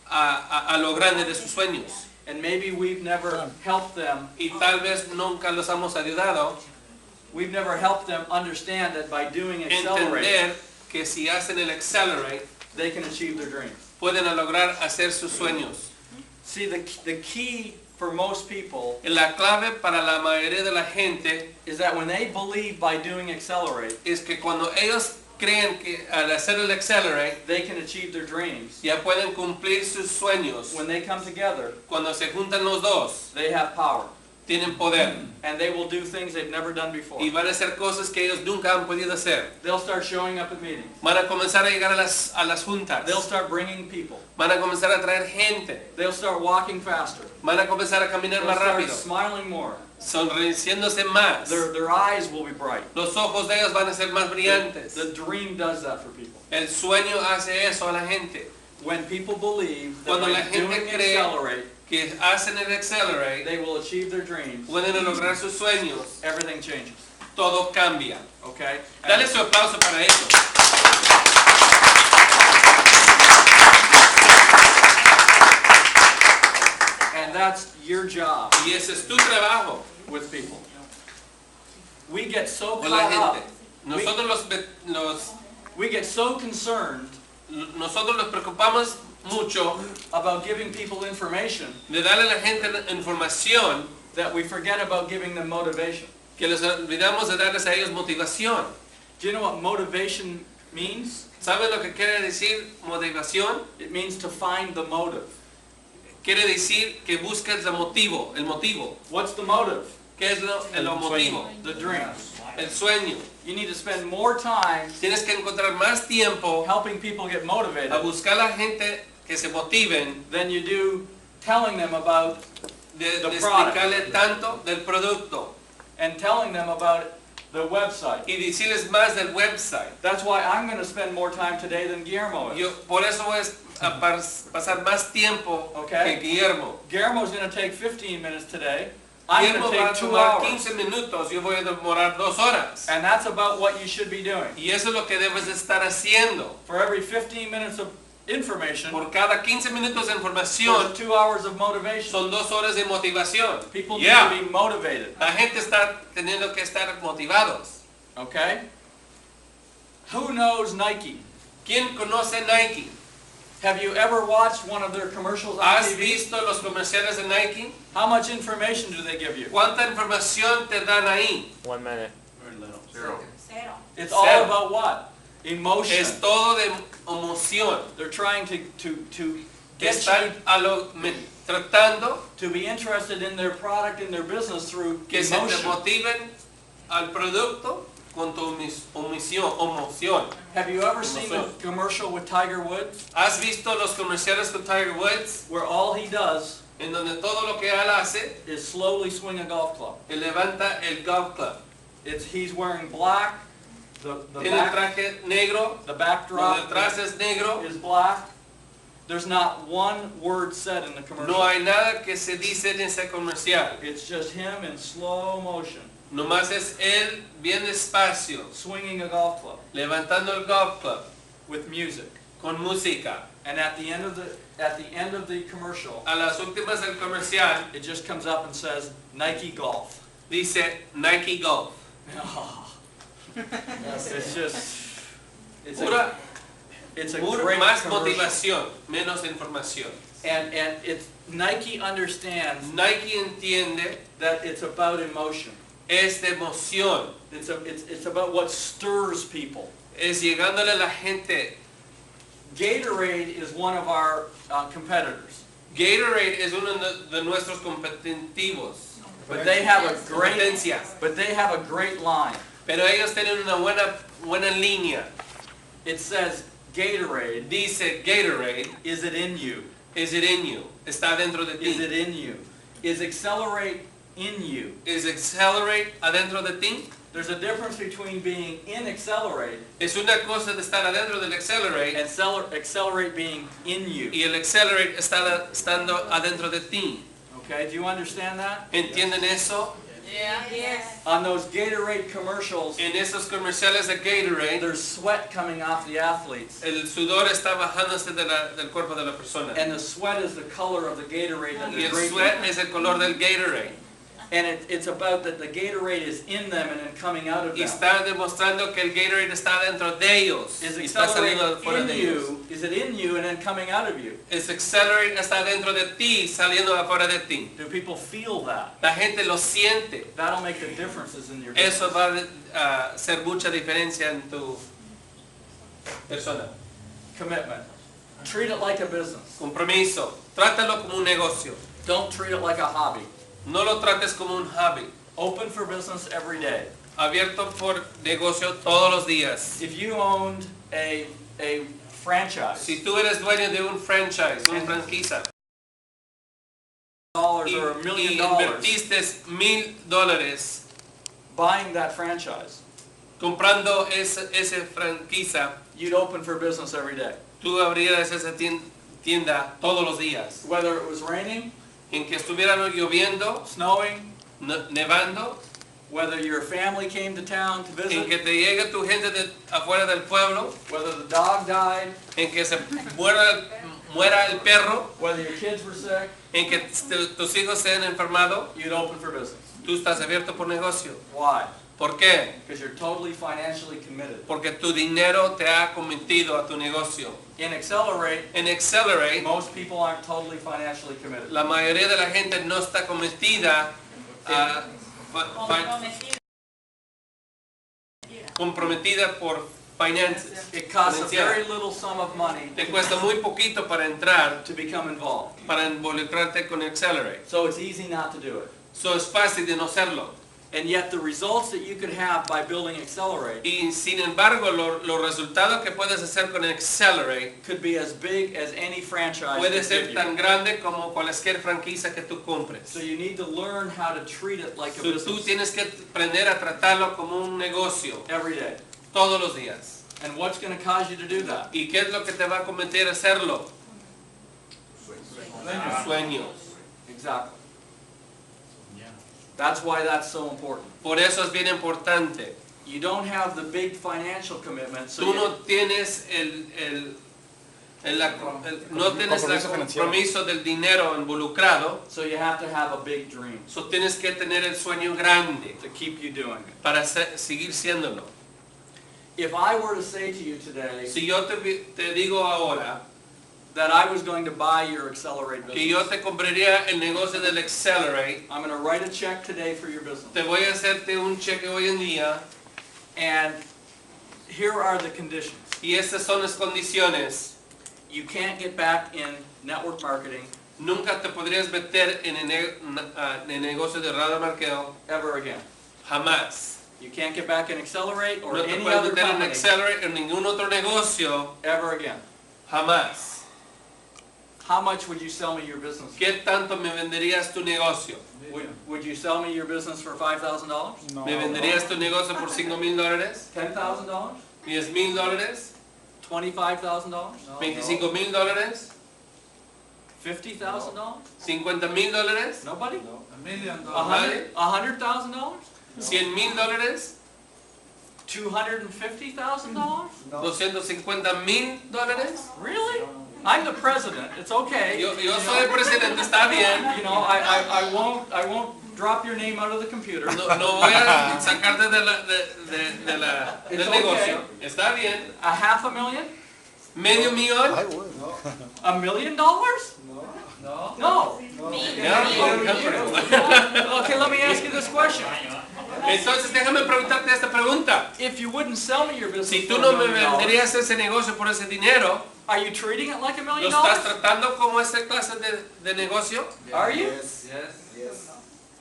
a lo grande de sus sueños.
And maybe we've never helped them,
Y tal vez nunca los hemos ayudado
we've never helped them understand that by doing Accelerate,
entender que si hacen el Accelerate
they can achieve their dreams.
pueden lograr hacer sus sueños.
See, the key for most people
La clave para la mayoría de la gente
is that when they believe by doing Accelerate,
es que cuando ellos creen que al hacer el Accelerate
they can achieve their dreams.
ya pueden cumplir sus sueños.
When they come together,
Cuando se juntan los dos,
they have power.
tienen poder
And they will do things they've never done before.
y van a hacer cosas que ellos nunca han podido hacer.
They'll start showing up at meetings.
Van a comenzar a llegar a las juntas.
They'll start bringing people.
Van a comenzar a traer gente.
They'll start walking faster.
Van a comenzar a caminar
They'll
más
start
rápido.
smiling more.
Sonriéndose más.
Their eyes will be bright.
Los ojos de ellos van a ser más brillantes.
The dream does that for people.
El sueño hace eso a la gente.
When people believe that
Cuando la
by
gente
doing
cree
Accelerate,
que hacen el Accelerate,
they will achieve their dreams,
pueden lograr sus sueños,
everything changes.
todo cambia.
Okay?
Dale su aplauso para eso.
And that's your job
Y ese es tu trabajo
with people. We get so
con la
caught
gente.
up,
Nosotros
we get so concerned
nosotros nos preocupamos mucho
about giving people information
de darle a la gente información
that we forget about giving them motivation.
que les olvidamos de darles a ellos motivación.
Do you know what motivation means?
¿Saben lo que quiere decir motivación?
It means to find the motive.
Quiere decir que buscas el motivo.
What's the motive?
¿Qué es el motivo?
The dream.
El sueño.
You need to spend more time
Tienes que encontrar más tiempo
helping people get
a
motivated
buscar a la gente que se motiven
than you do telling them about
de
The product.
explicarle tanto del producto
and telling them about the website.
y decirles más del website.
That's why I'm going to spend more time today than Guillermo is.
Por eso voy a pasar más tiempo
Okay.
que Guillermo.
Guillermo's going to take 15 minutes today. I'm
Guillermo
going to
va a
take 2
tomar
hours.
15 minutos, yo voy a demorar 2 horas.
And that's about what you should be doing.
Y eso es lo que debes de estar haciendo.
For every 15 minutes of information,
Por cada 15 minutos de
there's
información
2 hours of motivation.
son 2 horas de motivación.
People need
Yeah.
to be motivated.
La gente está teniendo que estar motivados.
Okay? Who knows Nike?
¿Quién conoce Nike?
Have you ever watched one of their commercials on
¿Has
TV?
visto los comerciales de Nike?
How much information do they give you?
¿Cuánta información te dan ahí?
1 minute.
Cero.
It's all
Cero.
about what? Emotion.
Es todo de emoción.
They're trying to get
Están
you
tratando
to be interested in their product and their business through
que se te
emotion.
motiven al producto con tu emoción.
Have you ever seen the
Emoción.
commercial with Tiger Woods
¿Has visto los comerciales con Tiger Woods?
where all he does
En donde todo lo que él hace,
is slowly swing a golf club?
él levanta el golf club.
He's wearing black the
tiene el
back,
traje negro,
the
lo
backdrop
detrás es negro,
is black. There's not one word said in the commercial.
no hay nada que se dice en ese comercial.
It's just him in slow motion,
Nomás es él bien despacio,
swinging a golf club
levantando el golf club
with music.
con música.
And at the end of the commercial,
A las últimas del comercial
it just comes up and says Nike Golf.
dice Nike Golf.
It's just, it's
Pura,
a
pura
great
más
commercial.
motivación, menos información.
And it's, Nike understands
Nike entiende
that it's about emotion.
es de emoción,
It's about what stirs people.
es llegándole a la gente.
Gatorade is one of our competitors,
Gatorade es uno de nuestros competitivos,
but they have a great,
competencias,
line.
pero ellos tienen una buena línea.
It says Gatorade,
Dice Gatorade,
is it in you?
is it in you? Está dentro de
Is
ti.
it in you? Is Accelerate in you?
Is Accelerate adentro de ti?
There's a difference between being in Accelerate
Es una cosa de estar adentro del Accelerate
and Accelerate being in you.
y el Accelerate está estando adentro de ti.
Okay, do you understand that?
¿Entienden eso?
Yeah. Yes.
On those Gatorade commercials,
En esos comerciales de Gatorade,
there's sweat coming off the athletes.
el sudor está bajándose del cuerpo de la persona.
And the sweat is the color of the Gatorade that
Y
they're
el
drinking.
sweat es el color del Gatorade.
And it's about that the Gatorade is in them and then coming out of
Y
them.
está demostrando que el Gatorade está dentro de ellos.
Is
Y está saliendo
Accelerate
fuera
in
de ellos.
you? Is it in you and then coming out of you?
Es Accelerate está dentro de ti, saliendo afuera de ti.
Do people feel that?
La gente lo siente.
That'll make the differences in your business.
Eso va a hacer mucha diferencia en tu persona.
Commitment. Treat it like a business.
Compromiso. Trátalo como un negocio.
Don't treat it like a hobby.
No lo trates como un hobby.
Open for business every day.
Abierto por negocio todos los días.
If you owned a franchise,
Si tú eres dueño de un franchise, una franquicia,
dollars
y,
or $1 million,
invertiste $1,000
buying that franchise,
comprando esa franquicia,
you'd open for business every day.
tú abrieras esa tienda todos los días.
Whether it was raining,
En que estuviera lloviendo,
snowing,
nevando,
whether your family came to town to
en
visit,
que te llegue tu gente de afuera del pueblo,
whether the dog died,
en que se muera el perro,
whether your kids were sick,
en que tus hijos se han enfermado,
you'd open for business.
tú estás abierto por negocio.
Why?
¿Por qué?
Because you're totally financially committed.
Porque tu dinero te ha cometido a tu negocio.
In Accelerate,
En Accelerate,
most people aren't totally financially committed.
la mayoría de la gente no está cometida a comprometida por finanzas.
It costs a
Financiera.
very little sum of money
Te cuesta muy poquito para entrar,
to become involved.
para involucrarte con Accelerate.
So it's easy not to do it.
So es fácil de no hacerlo.
And yet the results that you could have by building Accelerate
Y sin embargo, los resultados que puedes hacer con Accelerate
could be as big as any franchise
puede
could
ser
give
tan
you.
grande como cualquier franquicia que tú compres.
So you need to learn how to treat it like a
Tú
business
tienes que aprender a tratarlo como un negocio
every day.
todos los días.
And what's going to cause you to do that?
¿Y qué es lo que te va a cometer a hacerlo? Sueños.
Exactly. That's why that's so important.
Por eso es bien importante.
You don't have the big financial commitment, so
Tú
you,
no tienes no tienes el compromiso del dinero involucrado,
so you have to have a big dream
so tienes que tener el sueño grande
to keep you doing it.
para seguir siéndolo.
If I were to say to you today
Si yo te digo ahora
that I was going to buy your Accelerate
que yo
business,
te compraría el negocio del Accelerate,
I'm going to write a check today for your business.
te voy a hacerte un cheque hoy en día
And here are the conditions.
y estas son las condiciones.
You can't get back in network marketing
Nunca te podrías meter en el negocio de radio markeo,
ever again.
jamás.
You can't get back in Accelerate or
No te
any
puedes
other
meter en
company
Accelerate en ningún otro negocio,
ever again.
jamás.
How much would you sell me your business?
¿Qué tanto me venderías tu negocio?
Would you sell me your business for $5,000?
No.
¿Me venderías tu negocio por $5,000?
$10,000?
$10,000?
$25,000?
$25,000?
$50,000?
$50,000?
Nobody?
$1 million.
$100,000?
$100,000?
$250,000?
$250,000?
Really? I'm the president. It's okay.
Yo soy el presidente, está bien.
You know, I won't drop your name out of the computer.
No voy a sacarte del
It's
negocio. Está bien.
$500,000?
¿Medio millón?
$1 million? No. Okay, let me ask you this question.
Entonces déjame preguntarte esta pregunta.
If you wouldn't sell me your business
Si
for
tú
$1
no me
million,
venderías ese negocio por ese dinero,
are you treating it like $1
¿lo
million?
estás tratando como esa clase de negocio?
Are you?
Yes.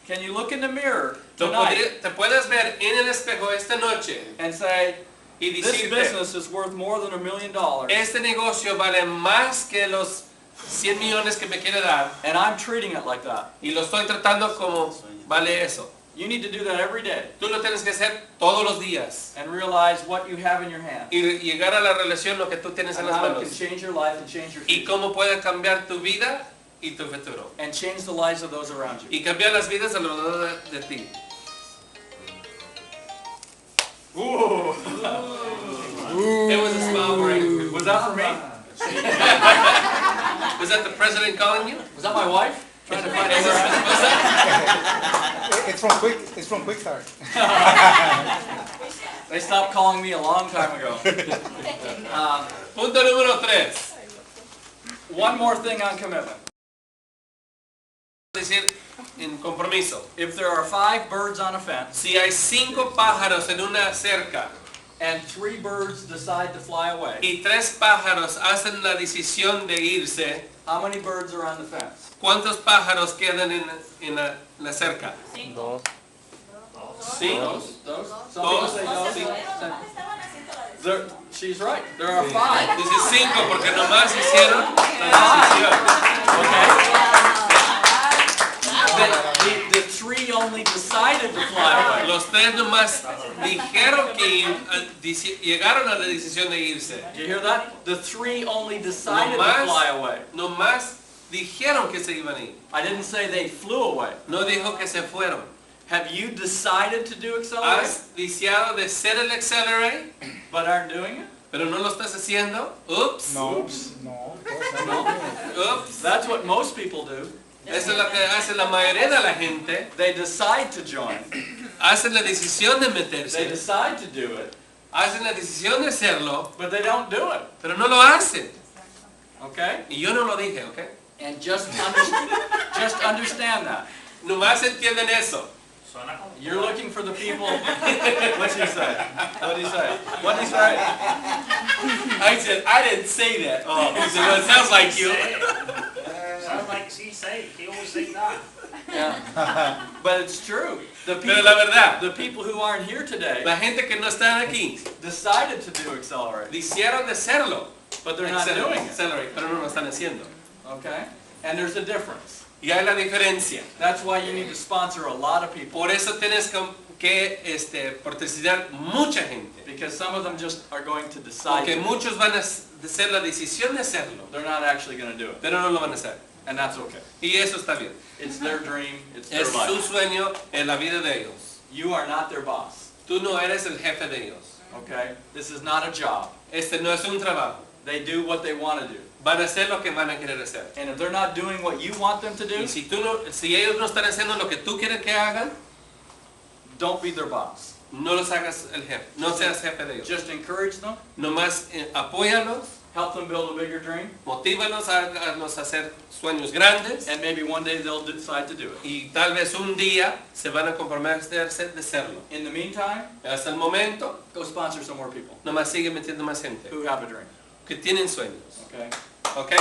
Can you look in the mirror
Te
tonight
puedes ver en el espejo esta noche
and say,
y
this
decirte,
business is worth more than $1 million,
este negocio vale más que los 100 millones que me quiere dar
and I'm treating it like that?
y lo estoy tratando como vale eso.
You need to do that every day
Tú lo tienes que hacer todos los días
and realize what you have in your hand
y llegar a la relación lo que tú tienes en
and
las
how it can
manos
change your life and change your
y
future
cómo puede cambiar tu vida y tu futuro
and change the lives of those around you.
y cambiar las vidas alrededor de ti. It was a smile break.
Was that for me?
Was that the president calling you?
Was that my wife? Trying to find
Was
out.
that?
It's from Quick Start.
They stopped calling me a long time ago.
Punto número 3.
One more thing on commitment.
Decir en compromiso.
If there are 5 birds on a fence
Si hay 5 pájaros en una cerca
and 3 birds decide to fly away,
y 3 pájaros hacen la decisión de irse,
how many birds are on the fence?
¿cuántos pájaros quedan en la cerca?
5.
¿Cinco?
Those? Some people
Dos.
say no.
¿Dónde estaban haciendo la decisión?
She's right. There are 5.
Dice 5 porque nomás hicieron la decisión.
Okay? The 3 only decided to fly away.
Los 3 nomás dijeron que llegaron a la decisión de irse.
Do you hear that? The 3 only decided to
Nomás-
fly away.
Nomás dijeron que se iban a ir.
I didn't say they flew away.
No dijo que se fueron.
Have you decided to do accelerate,
Has deseado de ser el accelerate,
but aren't doing it?
pero no lo estás haciendo. Ups.
No.
Ups.
That's what most people do.
Eso es lo que hace la mayoría de la gente.
They decide to join.
Hacen la decisión de
They
meterse.
decide to do it,
Hacen la decisión de hacerlo,
but they don't do it.
pero no lo hacen.
Okay?
Y yo no lo dije, ¿ok?
And just understand that.
Nomás entienden eso.
You're looking for the people. What's he say? What'd he say? What'd he say?
I said, I didn't say that. Oh, he said, well, it sounds like you.
Sounds like he say. He always say that.
Yeah. But it's true.
Pero la verdad,
The people who aren't here today
la gente que no está aquí,
decided to do accelerate,
hicieron de hacerlo.
but they're not doing it.
Accelerate, pero no lo están haciendo.
Okay? And there's a difference.
Y hay la diferencia.
That's why you need to sponsor a lot of people,
Por eso tienes que patrocinar mucha gente.
because some of them just are going to decide.
Porque
to.
muchos van a hacer la decisión de hacerlo,
They're not actually going to do it,
pero no lo van a hacer.
and that's okay.
Y eso está bien.
It's their dream. It's their
Es su
life.
sueño en la vida de ellos.
You are not their boss.
Tú no eres el jefe de ellos.
Okay? This is not a job.
Este no es un trabajo.
They do what they want to do.
Van a hacer lo que van a querer hacer.
And if they're not doing what you want them to do,
Y si ellos no están haciendo lo que tú quieres que hagan,
don't be their boss.
no los hagas el jefe. No seas jefe de ellos.
Just encourage them,
Nomás apóyalos,
help them build a bigger dream,
motívalos, hágalos a hacer sueños grandes.
and maybe one day they'll decide to do it.
Y tal vez un día se van a comprometerse de hacerlo.
In the meantime,
Hasta el momento,
go sponsor some more people
nomás sigue metiendo más gente
who have a dream.
que tienen sueños.
Okay?
¿Ok?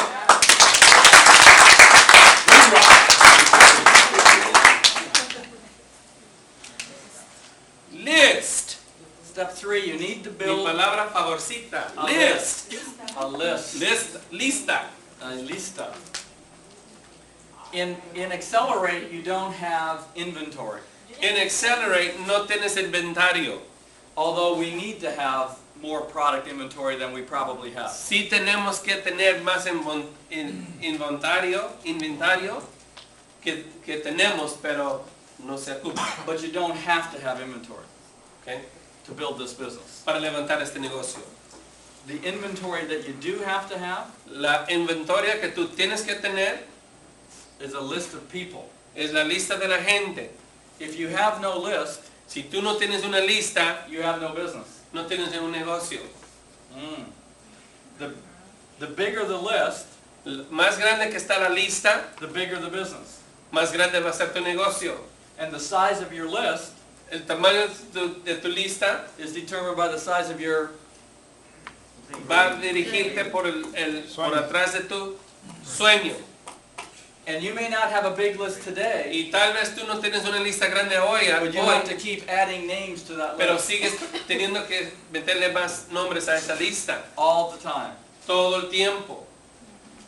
List.
Step 3, you need to
Mi
build
palabra favorcita.
a
List.
A list.
Lista.
lista. In Accelerate, you don't have inventory,
En Accelerate no tienes inventario.
although we need to have more product inventory than we probably have.
Sí tenemos que tener más inventario que tenemos, pero no se ocupa.
But you don't have to have inventory
¿Ok?
to build this business.
Para levantar este negocio.
The inventory that you do have to have
La inventaria que tú tienes que tener
is a list of people.
es la lista de la gente.
If you have no list,
Si tú no tienes una lista,
you have no business.
no tienes un negocio.
The bigger the list,
Más grande que está la lista,
the bigger the business.
más grande va a ser tu negocio.
And the size of your list
El tamaño de tu lista
is determined by the size of your
va a dirigirte por atrás de tu sueño.
and you may not have a big list today,
Y tal vez tú no tienes una lista grande hoy,
but you have to keep adding names to that
pero
list
sigues teniendo que meterle más nombres a esa lista
all the time.
todo el tiempo.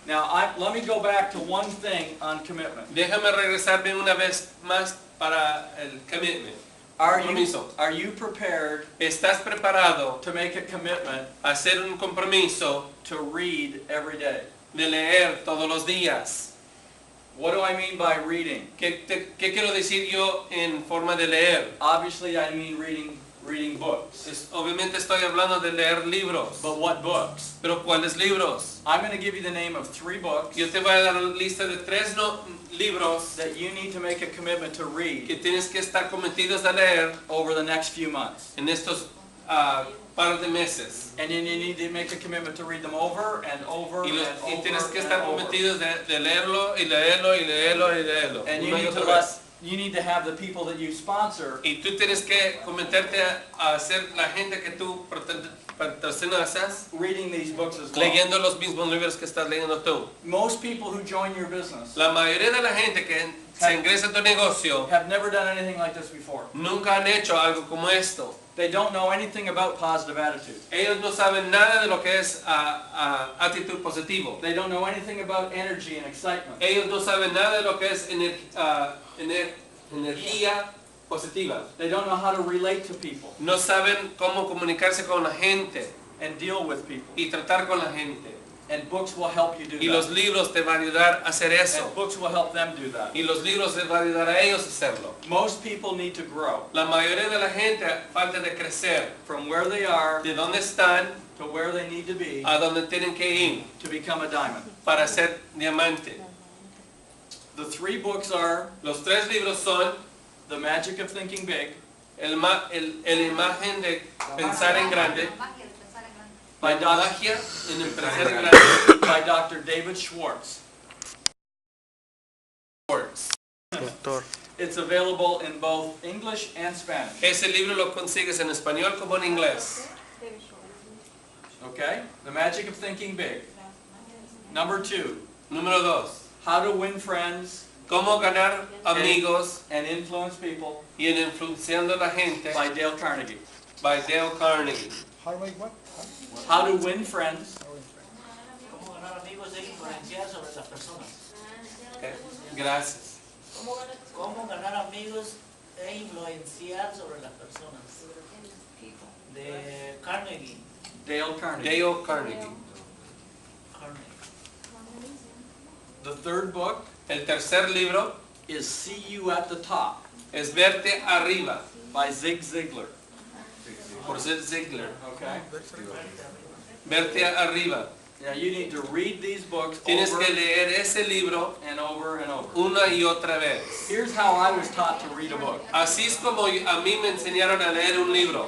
Now, let me go back to one thing on commitment.
Déjame regresarme una vez más para el commitment. Compromiso.
Are you prepared
¿Estás preparado
to make a commitment
a hacer un compromiso
to read every day?
de leer todos los días?
What do I mean by reading?
¿Qué quiero decir yo en forma de leer?
Obviously, I mean reading books.
Obviamente estoy hablando de leer libros.
But what books?
¿Pero cuáles libros?
I'm going to give you the name of 3 books
Yo te voy a dar la lista de 3 libros
that you need to make a commitment to read
que tienes que estar cometidos a leer
over the next few months.
en estos par de meses.
And then you need to make a commitment to read them over and over and
Y
over
tienes que
and
estar
over.
cometidos de leerlo y leerlo y leerlo y leerlo.
And you
una y
need to
otra vez.
you need to have the people that you sponsor
Y tú tienes que cometerte a hacer la gente que tú patrocinas
reading these books as well.
leyendo los mismos libros que estás leyendo tú.
Most people who join your business
La mayoría de la gente que se ingresa en tu negocio
have never done anything like this before.
nunca han hecho algo como esto.
They don't know anything about positive attitude.
Ellos no saben nada de lo que es actitud positivo.
They don't know anything about energy and excitement.
Ellos no saben nada de lo que es energía positiva.
They don't know how to relate to people
No saben cómo comunicarse con la gente
and deal with people.
y tratar con la gente.
And books will help you do
Y los
that.
libros te van a ayudar a hacer eso.
And books will help them do that.
Y los libros les van a ayudar a ellos a hacerlo.
Most people need to grow
La mayoría de la gente falta de crecer
from where they are
de dónde están
to where they need to be
a dónde tienen que ir
to become a diamond.
para ser diamante.
The 3 books are
Los 3 libros son
The Magic of Thinking Big
el imagen de pensar en grande,
by
la magia en el pensar en grande.
by Dr. David Schwartz. It's available in both English and Spanish.
Ese libro lo consigues en español como en inglés.
Okay? The Magic of Thinking Big. Number 2,
Número 2.
How to Win Friends
Cómo ganar amigos
and Influence People
y en influenciando a la gente
by Dale Carnegie.
by Dale Carnegie.
How to make what?
How to Win Friends
Cómo ganar amigos e influenciar sobre las personas.
Okay. Gracias.
Cómo ganar amigos e influenciar sobre las personas. De Carnegie.
Dale Carnegie.
Dale Carnegie.
Carnegie.
The 3rd book
El tercer libro
is See You at the Top
es Verte Arriba
by Zig Ziglar.
por Zig Ziglar.
Okay?
Verte Arriba.
Now you need to read these books
Tienes
over
que leer ese libro
and over and over.
una y otra vez.
Here's how I was taught to read a book.
Así es como a mí me enseñaron a leer un libro.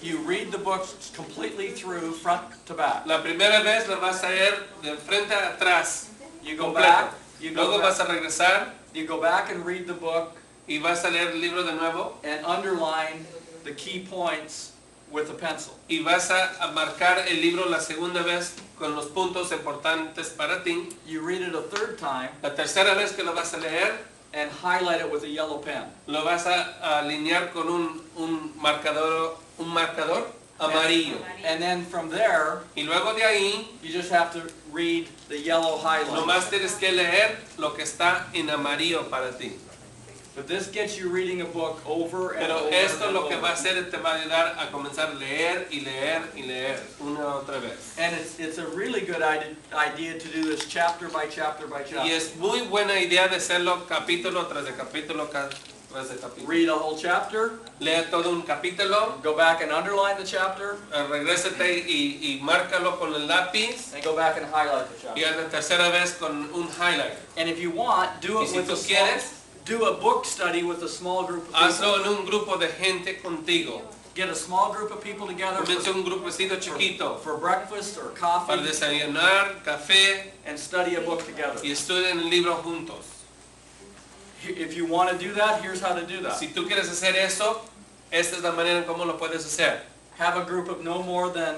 You read the books completely through, front to back.
La primera vez la vas a leer de frente a atrás.
You go
Completo.
back, you go
Luego vas
back,
a regresar
you go back and read the book
y vas a leer el libro de nuevo
and underline the key points with a pencil.
y vas a marcar el libro la segunda vez con los puntos importantes para ti.
You read it a 3rd time
La tercera vez que lo vas a leer,
and highlight it with a yellow pen.
lo vas a alinear con un marcador amarillo.
And then from there,
Y luego de ahí,
you just have to read the yellow highlight.
nomás tienes que leer lo que está en amarillo para ti.
But this gets you reading a book over and
Pero
over
esto
and
lo que
over.
va a hacer te va a ayudar a comenzar a leer y leer y leer una y otra vez.
And it's a really good idea to do this chapter by chapter by chapter.
Y es muy buena idea de hacerlo capítulo tras de capítulo tras de capítulo.
Read a whole chapter,
Lea todo un capítulo,
go back and underline the chapter,
regrésate y márcalo con el lápiz
and go back and highlight the
y
chapter.
a la tercera vez con un highlighter.
And if you want, do
Y
it
si
with
tú
a small,
quieres,
do a book study with a small group of
hazlo
people.
en un grupo de gente contigo.
Get a small group of people together
Comienza un grupecito
for,
chiquito
for breakfast or
para
coffee
desayunar, café
and study a book together.
y estudien el libro juntos.
If you want to do that, here's how to do that.
Si tú quieres hacer eso, esta es la manera en cómo lo puedes hacer.
Have a group of no more than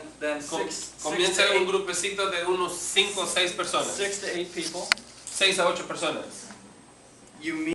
Comienza un grupecito de unos 5 o 6 personas.
6 to 8 people.
6 a 8 personas.
You meet